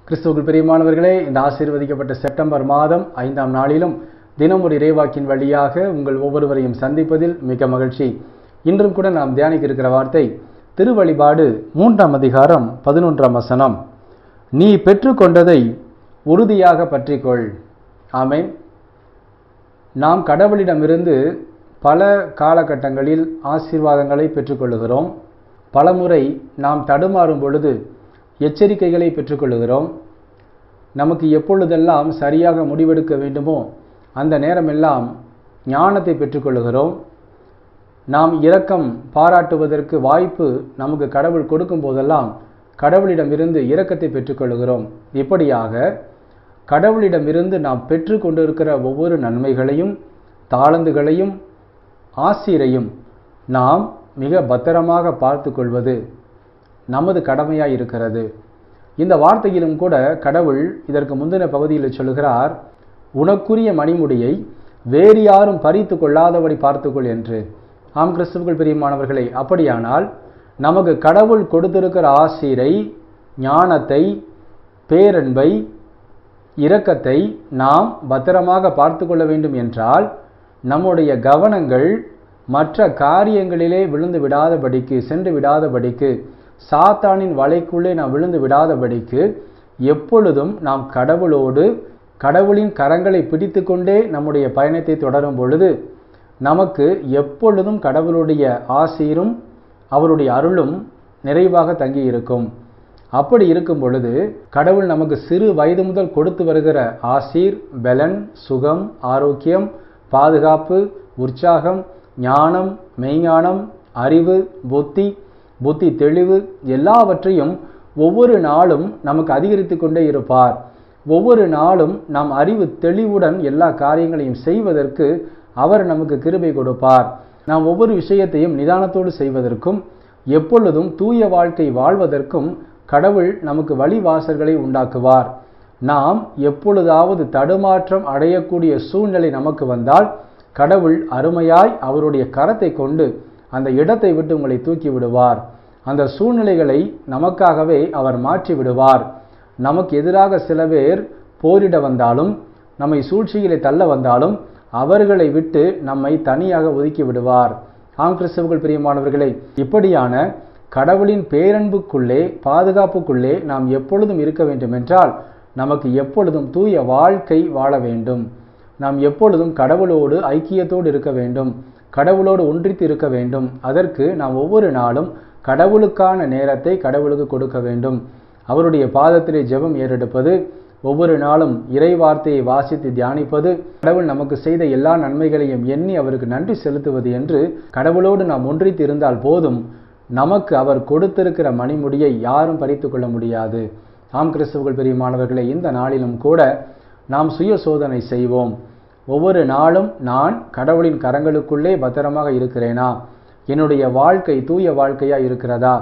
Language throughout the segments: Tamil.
கிறிஸ்துவுக்குள் பிரியமானவர்களே, இந்த ஆசீர்வதிக்கப்பட்ட செப்டம்பர் மாதம் 5ஆம் நாளிலும் தினம் ஒரு இறைவாக்கின் வழியாக உங்கள் ஒவ்வொருவரையும் சந்திப்பதில் மிக மகிழ்ச்சி. இன்றும் கூட நாம் தியானிக்க இருக்கிற வார்த்தை திருவழிபாடு 3ஆம் அதிகாரம் 11ஆம் வசனம். நீ பெற்றுக்கொண்டதை உறுதியாக பற்றிக்கொள். ஆமென். நாம் கடவுளிடமிருந்து பல காலகட்டங்களில் ஆசீர்வாதங்களை பெற்றுக்கொள்ளுகிறோம். பலமுறை நாம் தடுமாறும் பொழுது எச்சரிக்கைகளை பெற்றுக்கொள்ளுகிறோம். நமக்கு எப்பொழுதெல்லாம் சரியாக முடிவெடுக்க வேண்டுமோ அந்த நேரமெல்லாம் ஞானத்தை பெற்றுக்கொள்ளுகிறோம். நாம் இரக்கம் பாராட்டுவதற்கு வாய்ப்பு நமக்கு கடவுள் கொடுக்கும் போதெல்லாம் கடவுளிடமிருந்து இரக்கத்தை பெற்றுக்கொள்ளுகிறோம். இப்படியாக கடவுளிடமிருந்து நாம் பெற்று கொண்டிருக்கிற ஒவ்வொரு நன்மைகளையும் தாளந்துகளையும் ஆசீரையும் நாம் மிக பத்திரமாக பார்த்து கொள்வது நமது கடமையாக இருக்கிறது. இந்த வார்த்தையிலும் கூட கடவுள் இதற்கு முந்தின பகுதியில் சொல்லுகிறார், உனக்குரிய மணிமுடியை வேறு யாரும் பறித்து கொள்ளாதபடி பார்த்துக்கொள் என்று. ஆம் கிறிஸ்துவுக்குள் பிரியமானவர்களே, அப்படியானால் நமக்கு கடவுள் கொடுத்திருக்கிற ஆசீரை, ஞானத்தை, பேரன்பை, இரக்கத்தை நாம் பத்திரமாக பார்த்து கொள்ள வேண்டும் என்றால் நம்முடைய கவனங்கள் மற்ற காரியங்களிலே விழுந்து விடாதபடிக்கு, சென்று விடாதபடிக்கு, சாத்தானின் வலைக்குள்ளே நாம் விழுந்து விடாதபடிக்கு எப்பொழுதும் நாம் கடவுளோடு கடவுளின் கரங்களை பிடித்து கொண்டே நம்முடைய பயணத்தை தொடரும் பொழுது நமக்கு எப்பொழுதும் கடவுளுடைய ஆசீரும் அவருடைய அருளும் நிறைவாக தங்கி இருக்கும். அப்படி இருக்கும் பொழுது கடவுள் நமக்கு சிறு வயது முதல் கொடுத்து வருகிற ஆசீர், பலன், சுகம், ஆரோக்கியம், பாதுகாப்பு, உற்சாகம், ஞானம், மெய்ஞானம், அறிவு, புத்தி தெளிவு எல்லாவற்றையும் ஒவ்வொரு நாளும் நமக்கு அதிகரித்து கொண்டே இருப்பார். ஒவ்வொரு நாளும் நாம் அறிவு தெளிவுடன் எல்லா காரியங்களையும் செய்வதற்கு அவர் நமக்கு கிருபை கொடுப்பார். நாம் ஒவ்வொரு விஷயத்தையும் நிதானத்தோடு செய்வதற்கும் எப்பொழுதும் தூய வாழ்க்கை வாழ்வதற்கும் கடவுள் நமக்கு வழிவாசல்களை உண்டாக்குவார். நாம் எப்பொழுதாவது தடுமாற்றம் அடையக்கூடிய சூழ்நிலை நமக்கு வந்தால் கடவுள் அருமையாய் அவருடைய கரத்தை கொண்டு அந்த இடத்தை விட்டு உங்களை தூக்கி விடுவார். அந்த சூழ்நிலைகளை நமக்காகவே அவர் மாற்றி விடுவார். நமக்கு எதிராக சில பேர் போரிட வந்தாலும், நம்மை சூழ்ச்சிகளை தள்ள வந்தாலும் அவர்களை விட்டு நம்மை தனியாக ஒதுக்கி விடுவார். ஆம் கிறிஸ்துவுக்குள் பிரியமானவர்களே, இப்படியான கடவுளின் பேரன்புக்குள்ளே, பாதுகாப்புக்குள்ளே நாம் எப்பொழுதும் இருக்க வேண்டும் என்றால் நமக்கு எப்பொழுதும் தூய வாழ்க்கை வாழ வேண்டும். நாம் எப்பொழுதும் கடவுளோடு ஐக்கியத்தோடு இருக்க வேண்டும், கடவுளோடு ஒன்றித்து இருக்க வேண்டும். அதற்கு நாம் ஒவ்வொரு நாளும் கடவுளுக்கான நேரத்தை கடவுளுக்கு கொடுக்க வேண்டும். அவருடைய பாதத்திலே ஜெபம் ஏறெடுப்பது, ஒவ்வொரு நாளும் இறை வார்த்தையை வாசித்து தியானிப்பது, கடவுள் நமக்கு செய்த எல்லா நன்மைகளையும் எண்ணி அவருக்கு நன்றி செலுத்துவது என்று கடவுளோடு நாம் ஒன்றித்து இருந்தால் போதும். நமக்கு அவர் கொடுத்திருக்கிற மணிமுடியை யாரும் பறித்து கொள்ள முடியாது. ஆம் கிறிஸ்துவுக்குள் பிரியமானவர்களே, இந்த நாளிலும் கூட நாம் சுய சோதனை செய்வோம். ஒவ்வொரு நாளும் நான் கடவுளின் கரங்களுக்குள்ளே பத்திரமாக இருக்கிறேனா? என்னுடைய வாழ்க்கை தூய வாழ்க்கையாக இருக்கிறதா?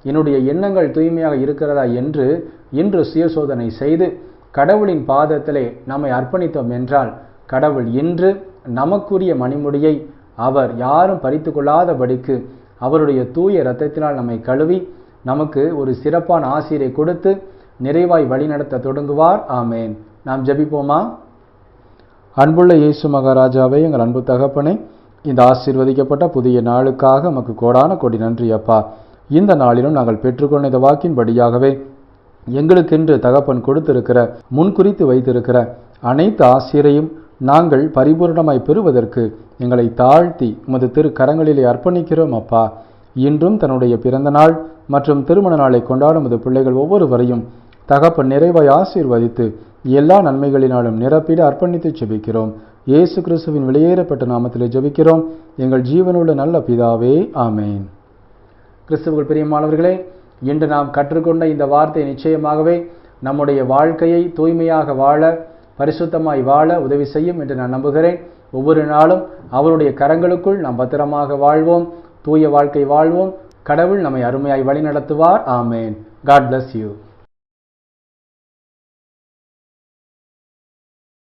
என்னுடைய எண்ணங்கள் தூய்மையாக இருக்கிறதா என்று இன்று சுய சோதனை செய்து கடவுளின் பாதத்திலே நம்மை அர்ப்பணித்தோம் என்றால் கடவுள் இன்று நமக்குரிய மணிமுடியை அவர் யாரும் பறித்து கொள்ளாதபடிக்கு அவருடைய தூய இரத்தத்தினால் நம்மை கழுவி நமக்கு ஒரு சிறப்பான ஆசீரை கொடுத்து நிறைவாய் வழிநடத்த தொடங்குவார். ஆமேன். நாம் ஜெபிப்போமா? அன்புள்ள இயேசு மகாராஜாவே, எங்கள் அன்பு தகப்பனே, இந்த ஆசீர்வதிக்கப்பட்ட புதிய நாளுக்காக நமக்கு கோடான கோடி நன்றி அப்பா. இந்த நாளிலும் நாங்கள் பெற்றுக்கொண்ட இந்த வாக்கின்படியாகவே எங்களுக்கென்று தகப்பன் கொடுத்திருக்கிற, முன்குறித்து வைத்திருக்கிற அனைத்து ஆசீரையும் நாங்கள் பரிபூர்ணமாய் பெறுவதற்கு எங்களை தாழ்த்தி உமது திருக்கரங்களிலே அர்ப்பணிக்கிறோம் அப்பா. இன்றும் தன்னுடைய பிறந்த நாள் மற்றும் திருமண நாளை கொண்டாடும் உமது பிள்ளைகள் ஒவ்வொருவரையும் தகப்பன் நிறைவாய் ஆசீர்வதித்து எல்லா நன்மைகளினாலும் நிரப்பிட அர்ப்பணித்து ஜெபிக்கிறோம். இயேசு கிறிஸ்துவின் வெளியேறப்பட்ட நாமத்திலே ஜெபிக்கிறோம் எங்கள் ஜீவனுள்ள நல்ல பிதாவே, ஆமேன். கிறிஸ்துவுக்குள் பிரியமானவர்களே, இன்று நாம் கற்றுக்கொண்ட இந்த வார்த்தை நிச்சயமாகவே நம்முடைய வாழ்க்கையை தூய்மையாக வாழ, பரிசுத்தமாய் வாழ உதவி செய்யும் என்று நான் நம்புகிறேன். ஒவ்வொரு நாளும் அவருடைய கரங்களுக்குள் நாம் பத்திரமாக வாழ்வோம், தூய வாழ்க்கை வாழ்வோம். கடவுள் நம்மை அருமையாய் வழி நடத்துவார். ஆமேன். God bless you.